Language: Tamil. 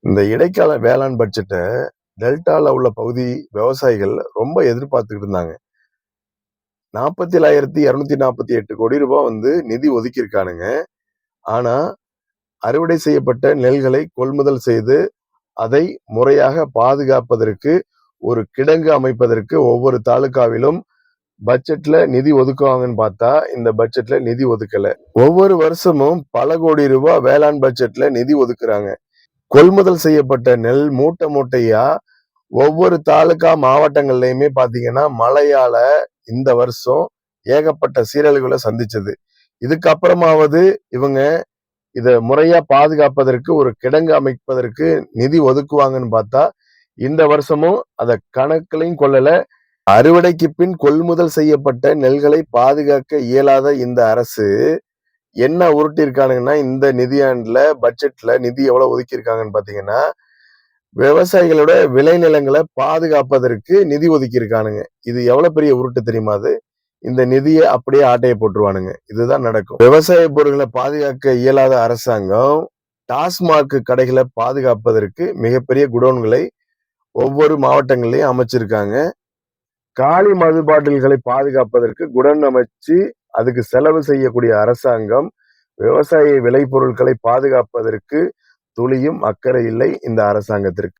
இந்த இடைக்கால வேளாண் பட்ஜெட்டை டெல்டால உள்ள பகுதி விவசாயிகள் ரொம்ப எதிர்பார்த்துக்கிட்டு இருந்தாங்க. 47,248 கோடி ரூபாய் நிதி ஒதுக்கியிருக்கானுங்க. ஆனா அறுவடை செய்யப்பட்ட நெல்களை கொள்முதல் செய்து அதை முறையாக பாதுகாப்பதற்கு ஒரு கிடங்கு அமைப்பதற்கு ஒவ்வொரு தாலுகாவிலும் பட்ஜெட்ல நிதி ஒதுக்குவாங்கன்னு பார்த்தா இந்த பட்ஜெட்ல நிதி ஒதுக்கல. ஒவ்வொரு வருஷமும் பல கோடி ரூபாய் வேளாண் பட்ஜெட்ல நிதி ஒதுக்குறாங்க. கொள்முதல் செய்யப்பட்ட நெல் மூட்டை மூட்டையா ஒவ்வொரு தாலுகா மாவட்டங்கள்லயுமே பாத்தீங்கன்னா மழையால இந்த வருஷம் ஏகப்பட்ட சீரழிவுகளை சந்திச்சது. இதுக்கப்புறமாவது இவங்க இத முறையா பாதுகாப்பதற்கு ஒரு கிடங்கு அமைப்பதற்கு நிதி ஒதுக்குவாங்கன்னு பார்த்தா இந்த வருஷமும் அத கணக்கிலையும் கொள்ளல. அறுவடைக்கு பின் கொள்முதல் செய்யப்பட்ட நெல்களை பாதுகாக்க இயலாத இந்த அரசு என்ன உருட்டி இருக்கானுங்கன்னா, இந்த நிதியாண்டுல பட்ஜெட்ல நிதி எவ்வளவு ஒதுக்கி இருக்காங்கன்னு பாத்தீங்கன்னா, விவசாயிகளோட விளைநிலங்களை பாதுகாப்பதற்கு நிதி ஒதுக்கி இருக்கானுங்க. இது எவ்வளவு பெரிய உருட்டு தெரியுமா? அது இந்த நிதியை அப்படியே ஆட்டையை போட்டுருவானுங்க. இதுதான் நடக்கும். விவசாய பொருட்களை பாதுகாக்க இயலாத அரசாங்கம் டாஸ்மாக் கடைகளை பாதுகாப்பதற்கு மிகப்பெரிய குடோன்களை ஒவ்வொரு மாவட்டங்கள்லயும் அமைச்சிருக்காங்க. காலி மது பாட்டில்களை பாதுகாப்பதற்கு குடோன் அமைச்சு அதுக்கு செலவு செய்யக்கூடிய அரசாங்கம் விவசாய விளைபொருட்களை பாதுகாப்பதற்கு துளியும் அக்கறை இல்லை இந்த அரசாங்கத்திற்கு.